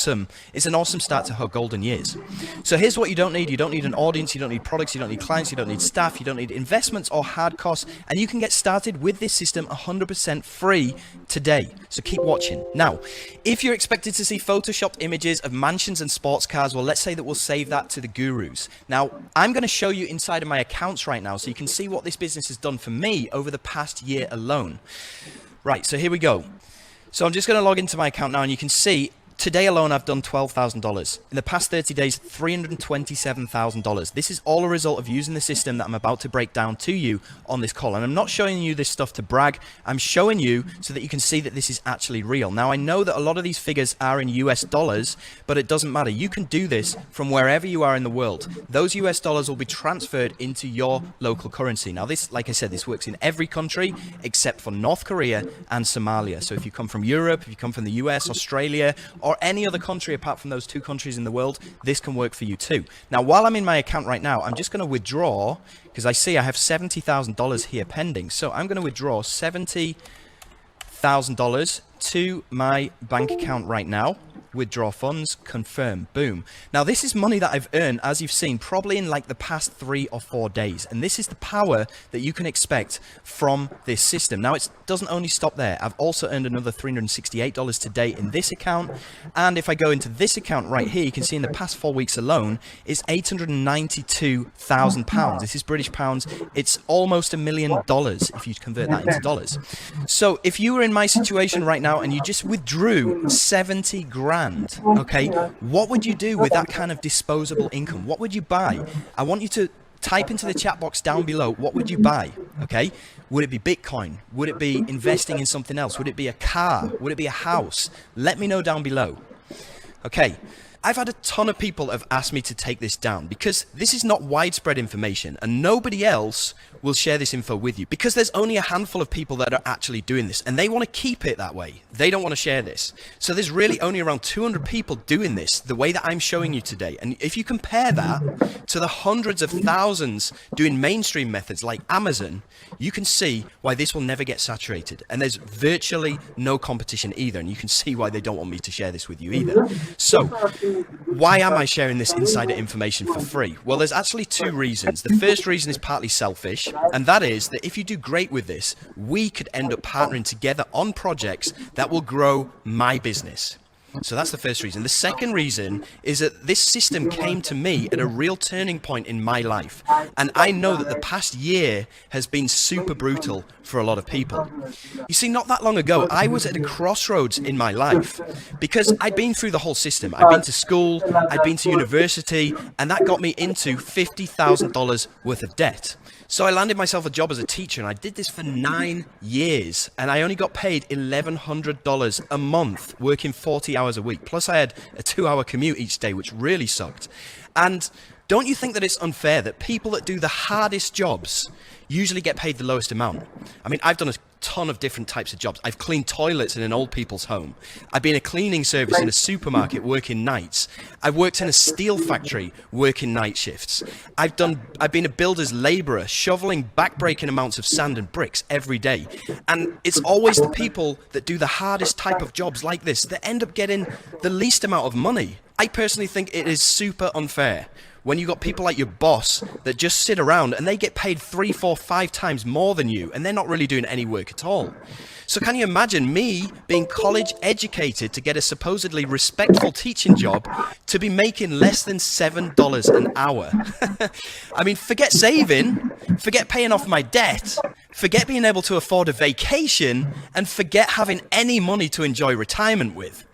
awesome. It's an awesome start to her golden years. So here's what you don't need. You don't need an audience, you don't need products, you don't need clients, you don't need staff, you don't need investments or hard costs, and you can get started with this system 100% free today. So keep watching. Now, if you're expected to see photoshopped images of mansions and sports cars, well, let's say that we'll save that to the gurus. Now, I'm going to show you inside of my accounts right now so you can see what this business has done for me over the past year alone. Right, so here we go. So I'm just going to log into my account now, and you can see today alone I've done $12,000. In the past 30 days, $327,000. This is all a result of using the system that I'm about to break down to you on this call. And I'm not showing you this stuff to brag. I'm showing you so that you can see that this is actually real. Now, I know that a lot of these figures are in US dollars, but it doesn't matter. You can do this from wherever you are in the world. Those US dollars will be transferred into your local currency. Now, this, like I said, this works in every country except for North Korea and Somalia. So if you come from Europe, if you come from the US, Australia, or any other country apart from those two countries in the world, this can work for you too. Now, while I'm in my account right now, I'm just going to withdraw, because I see I have $70,000 here pending. So I'm going to withdraw $70,000 to my bank account right now. Withdraw funds, confirm, boom. Now, this is money that I've earned, as you've seen, probably in like the past 3 or 4 days. And this is the power that you can expect from this system. Now, it doesn't only stop there. I've also earned another $368 today in this account. And if I go into this account right here, you can see in the past 4 weeks alone, it's £892,000. This is British pounds. It's almost $1 million if you convert that into dollars. So if you were in my situation right now and you just withdrew 70 grand, okay, what would you do with that kind of disposable income? What would you buy? I want you to type into the chat box down below, what would you buy? Okay, would it be Bitcoin? Would it be investing in something else? Would it be a car? Would it be a house? Let me know down below. Okay, I've had a ton of people have asked me to take this down because this is not widespread information and nobody else will share this info with you because there's only a handful of people that are actually doing this and they want to keep it that way. They don't want to share this. So there's really only around 200 people doing this the way that I'm showing you today. And if you compare that to the hundreds of thousands doing mainstream methods like Amazon, you can see why this will never get saturated. And there's virtually no competition either. And you can see why they don't want me to share this with you either. So why am I sharing this insider information for free? Well, there's actually 2 reasons. The first reason is partly selfish, and that is that if you do great with this, we could end up partnering together on projects that will grow my business. So that's the first reason. The second reason is that this system came to me at a real turning point in my life. And I know that the past year has been super brutal for a lot of people. You see, not that long ago, I was at a crossroads in my life because I'd been through the whole system. I'd been to school, I'd been to university, and that got me into $50,000 worth of debt. So I landed myself a job as a teacher and I did this for 9 years and I only got paid $1,100 a month working 40 hours a week. Plus I had a 2-hour commute each day, which really sucked. And don't you think that it's unfair that people that do the hardest jobs usually get paid the lowest amount? I mean, I've done a ton of different types of jobs. I've cleaned toilets in an old people's home. I've been a cleaning service in a supermarket working nights. I've worked in a steel factory working night shifts. I've been a builder's laborer shoveling backbreaking amounts of sand and bricks every day. And it's always the people that do the hardest type of jobs like this that end up getting the least amount of money. I personally think it is super unfair when you got people like your boss that just sit around and they get paid 3, 4, 5 times more than you and they're not really doing any work at all. So can you imagine me being college educated to get a supposedly respectful teaching job to be making less than $7 an hour? I mean, forget saving, forget paying off my debt, forget being able to afford a vacation, and forget having any money to enjoy retirement with.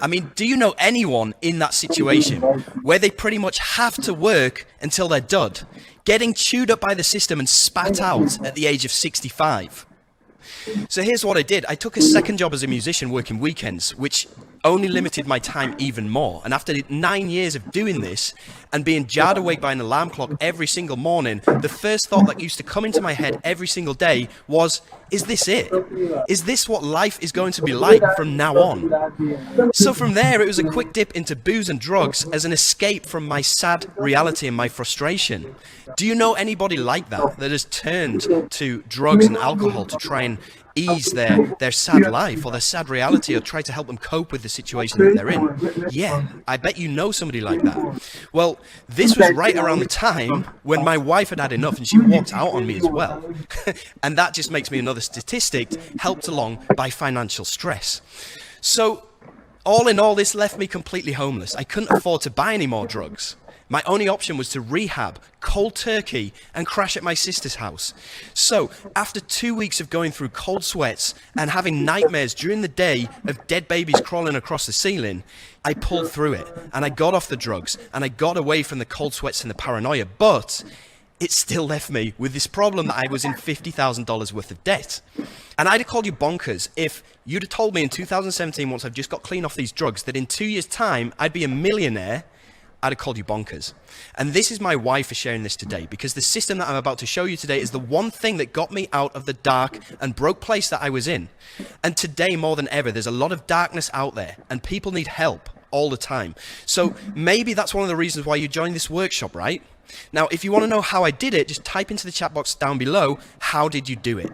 I mean, do you know anyone in that situation where they pretty much have to work until they're dud, getting chewed up by the system and spat out at the age of 65? So here's what I did. I took a second job as a musician working weekends, which only limited my time even more. And after 9 years of doing this and being jarred awake by an alarm clock every single morning, the first thought that used to come into my head every single day was, is this it? Is this what life is going to be like from now on? So from there, it was a quick dip into booze and drugs as an escape from my sad reality and my frustration. Do you know anybody like that has turned to drugs and alcohol to try and ease their sad life or their sad reality, or try to help them cope with the situation that they're in. Yeah, I bet you know somebody like that. Well, this was right around the time when my wife had had enough and she walked out on me as well. And that just makes me another statistic helped along by financial stress. So all in all, this left me completely homeless. I couldn't afford to buy any more drugs. My only option was to rehab, cold turkey, and crash at my sister's house. So, after 2 weeks of going through cold sweats and having nightmares during the day of dead babies crawling across the ceiling, I pulled through it, and I got off the drugs, and I got away from the cold sweats and the paranoia, but it still left me with this problem that I was in $50,000 worth of debt. And I'd have called you bonkers if you'd have told me in 2017, once I've just got clean off these drugs, that in 2 years' time, I'd be a millionaire. I'd have called you bonkers. And this is my why for sharing this today, because the system that I'm about to show you today is the one thing that got me out of the dark and broke place that I was in. And today, more than ever, there's a lot of darkness out there and people need help all the time. So maybe that's one of the reasons why you joined this workshop, right? Now, if you want to know how I did it, just type into the chat box down below, how did you do it?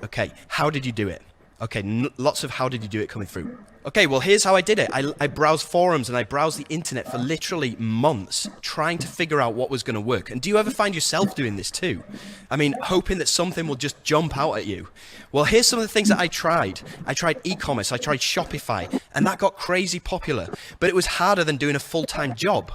Okay, how did you do it? Okay, lots of how did you do it coming through. Okay, well, here's how I did it. I browsed forums and I browsed the internet for literally months trying to figure out what was going to work. And do you ever find yourself doing this too? I mean, hoping that something will just jump out at you. Well, here's some of the things that I tried. I tried e-commerce, I tried Shopify, and that got crazy popular. But it was harder than doing a full-time job.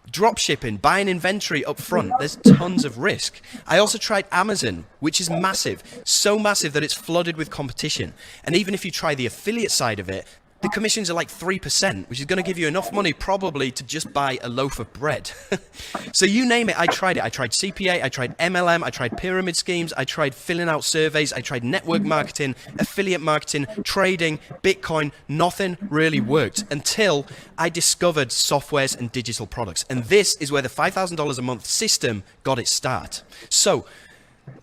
Drop shipping, buying inventory up front, there's tons of risk. I also tried Amazon, which is massive, so massive that it's flooded with competition. And even if you try the affiliate side of it, the commissions are like 3%, which is going to give you enough money probably to just buy a loaf of bread. So you name it, I tried it. I tried CPA, I tried MLM, I tried pyramid schemes, I tried filling out surveys, I tried network marketing, affiliate marketing, trading, Bitcoin. Nothing really worked until I discovered softwares and digital products. And this is where the $5,000 a month system got its start. So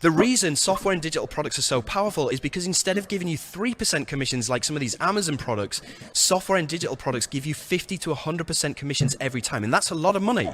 the reason software and digital products are so powerful is because instead of giving you 3% commissions like some of these Amazon products, software and digital products give you 50 to 100% commissions every time. And that's a lot of money.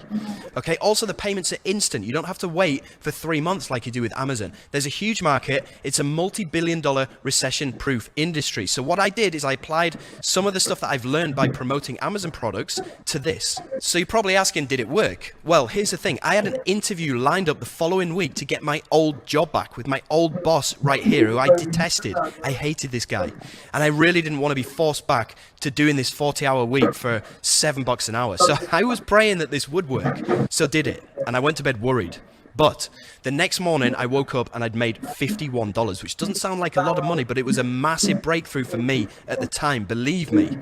Okay. Also, the payments are instant. You don't have to wait for 3 months like you do with Amazon. There's a huge market. It's a multi-billion-dollar recession-proof industry. So what I did is I applied some of the stuff that I've learned by promoting Amazon products to this. So you're probably asking, did it work? Well, here's the thing. I had an interview lined up the following week to get my old job back with my old boss right here, who I detested. I hated this guy. And I really didn't want to be forced back to doing this 40-hour week for $7 an hour. So I was praying that this would work. So did it. And I went to bed worried. But the next morning I woke up and I'd made $51, which doesn't sound like a lot of money, but it was a massive breakthrough for me at the time, believe me.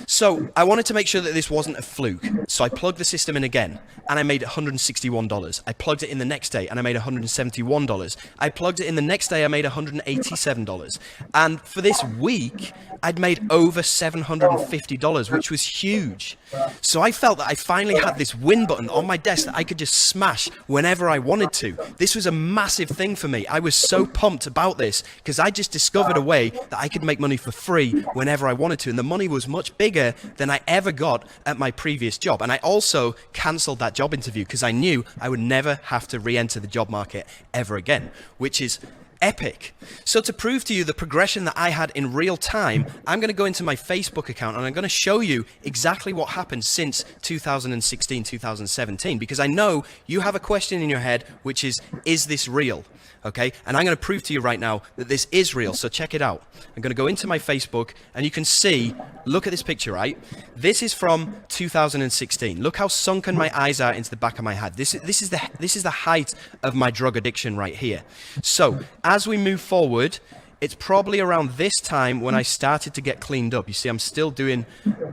So I wanted to make sure that this wasn't a fluke. So I plugged the system in again and I made $161. I plugged it in the next day and I made $171. I plugged it in the next day, I made $187. And for this week, I'd made over $750, which was huge. So I felt that I finally had this win button on my desk that I could just smash whenever I wanted to. This was a massive thing for me. I was so pumped about this because I just discovered a way that I could make money for free whenever I wanted to. And the money was much bigger than I ever got at my previous job. And I also cancelled that job interview because I knew I would never have to re-enter the job market ever again, which is epic. So to prove to you the progression that I had in real time, I'm going to go into my Facebook account and I'm going to show you exactly what happened since 2016, 2017, because I know you have a question in your head, which is this real? Okay, and I'm going to prove to you right now that this is real, so check it out. I'm going to go into my Facebook and you can see, look at this picture, right? This is from 2016. Look how sunken my eyes are into the back of my head. This is the height of my drug addiction right here. So as we move forward, it's probably around this time when I started to get cleaned up. You see, I'm still doing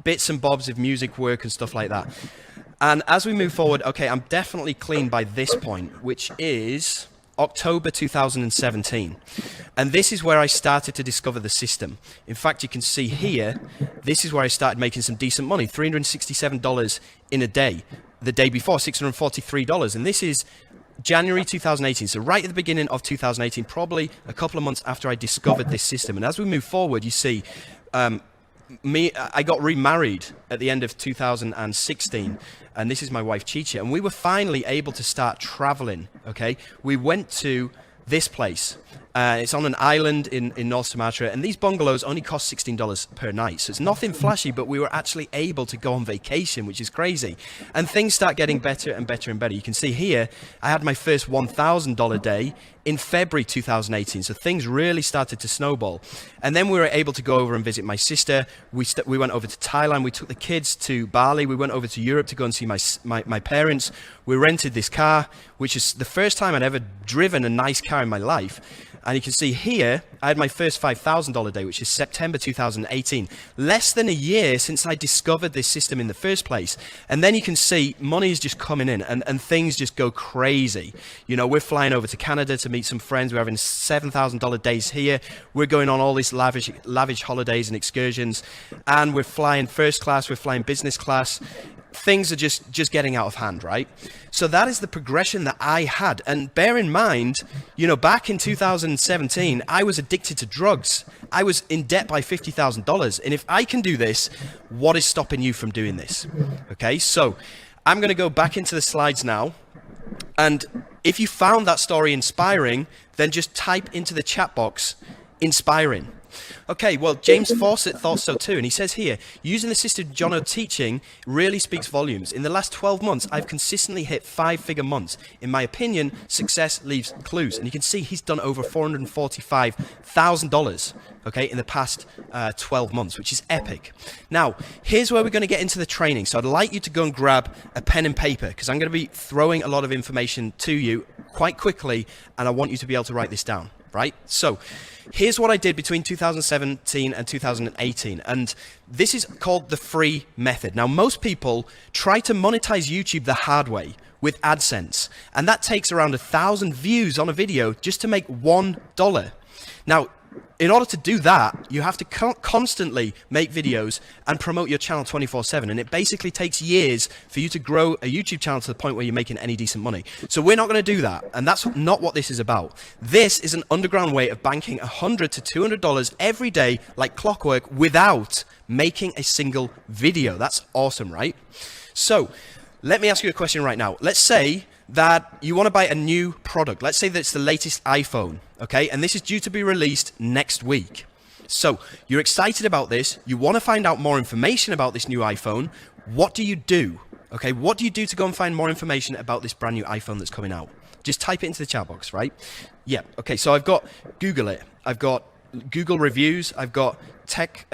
bits and bobs of music work and stuff like that. And as we move forward, okay, I'm definitely clean by this point, which is October 2017. And this is where I started to discover the system. In fact, you can see here, this is where I started making some decent money, $367 in a day. The day before, $643. And this is January 2018, so right at the beginning of 2018, probably a couple of months after I discovered this system. And as we move forward, you see, I got remarried at the end of 2016, and this is my wife Chicha, and we were finally able to start traveling. Okay, we went to this place. It's on an island in North Sumatra, and these bungalows only cost $16 per night. So it's nothing flashy, but we were actually able to go on vacation, which is crazy. And things start getting better and better and better. You can see here, I had my first $1,000 day in February 2018. So things really started to snowball. And then we were able to go over and visit my sister. We went over to Thailand. We took the kids to Bali. We went over to Europe to go and see my parents. We rented this car, which is the first time I'd ever driven a nice car in my life. And you can see here, I had my first $5,000 day, which is September 2018. Less than a year since I discovered this system in the first place. And then you can see money is just coming in and things just go crazy. You know, we're flying over to Canada to meet some friends. We're having $7,000 days here. We're going on all these lavish holidays and excursions. And we're flying first class, we're flying business class. Things are just getting out of hand, right? So that is the progression that I had. And bear in mind, you know, back in 2017, I was addicted to drugs. I was in debt by $50,000. And if I can do this, what is stopping you from doing this? Okay, so I'm going to go back into the slides now. And if you found that story inspiring, then just type into the chat box, inspiring. Okay, well, James Fawcett thought so too, and he says here, using the system Jono teaching really speaks volumes. In the last 12 months, I've consistently hit 5-figure months. In my opinion, success leaves clues, and you can see he's done over $445,000, okay, in the past 12 months, which is epic. Now, here's where we're going to get into the training, so I'd like you to go and grab a pen and paper, because I'm going to be throwing a lot of information to you quite quickly, and I want you to be able to write this down. Right? So here's what I did between 2017 and 2018. And this is called the free method. Now, most people try to monetize YouTube the hard way with AdSense. And that takes around 1,000 views on a video just to make $1. Now, in order to do that, you have to constantly make videos and promote your channel 24/7. And it basically takes years for you to grow a YouTube channel to the point where you're making any decent money. So we're not going to do that. And that's not what this is about. This is an underground way of banking $100 to $200 every day like clockwork without making a single video. That's awesome, right? So let me ask you a question right now. Let's say that you want to buy a new product. Let's say that it's the latest iPhone, okay? And this is due to be released next week. So you're excited about this. You want to find out more information about this new iPhone. What do you do? Okay, what do you do to go and find more information about this brand new iPhone that's coming out? Just type it into the chat box, right? Yeah, okay, so I've got Google it. I've got Google reviews. I've got tech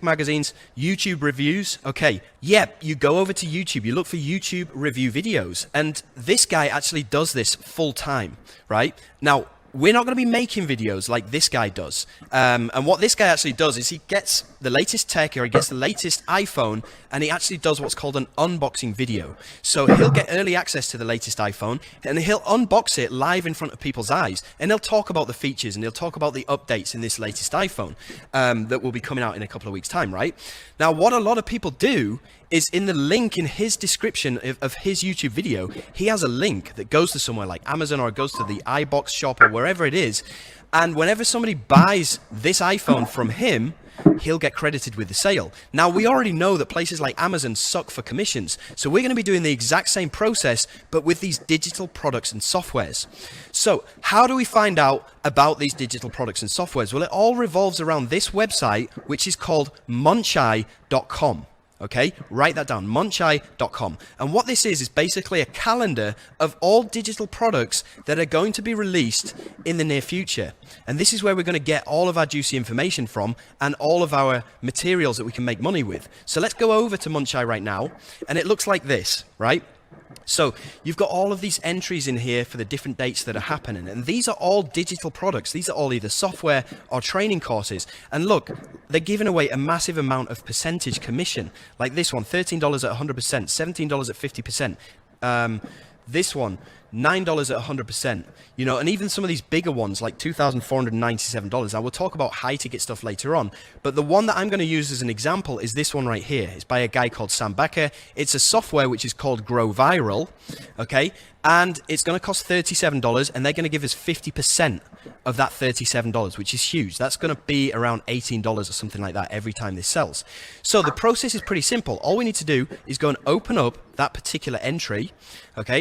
magazines, YouTube reviews. Okay, you go over to YouTube, you look for YouTube review videos, and this guy actually does this full time, right? Now, we're not going to be making videos like this guy does. And what this guy actually does is he gets the latest tech, or he gets the latest iPhone, and he actually does what's called an unboxing video. So he'll get early access to the latest iPhone, and he'll unbox it live in front of people's eyes, and he'll talk about the features, and he'll talk about the updates in this latest iPhone that will be coming out in a couple of weeks' time, right? Now, what a lot of people do is in the link in his description of his YouTube video, he has a link that goes to somewhere like Amazon, or it goes to the iBox shop, or wherever it is. And whenever somebody buys this iPhone from him, he'll get credited with the sale. Now, we already know that places like Amazon suck for commissions. So we're going to be doing the exact same process, but with these digital products and softwares. So how do we find out about these digital products and softwares? Well, it all revolves around this website, which is called muncheye.com. Okay, write that down, muncheye.com. And what this is basically a calendar of all digital products that are going to be released in the near future. And this is where we're going to get all of our juicy information from and all of our materials that we can make money with. So let's go over to Muncheye right now. And it looks like this, right? So you've got all of these entries in here for the different dates that are happening. And these are all digital products. These are all either software or training courses. And look, they're giving away a massive amount of percentage commission. Like this one, $13 at 100%, $17 at 50%. This one, $9 at 100%, you know, and even some of these bigger ones like $2,497. I will talk about high ticket stuff later on, but the one that I'm going to use as an example is this one right here. It's by a guy called Sam Becker. It's a software which is called Grow Viral, okay, and it's going to cost $37, and they're going to give us 50% of that $37, which is huge. That's going to be around $18 or something like that every time this sells. So the process is pretty simple. All we need to do is go and open up that particular entry, okay,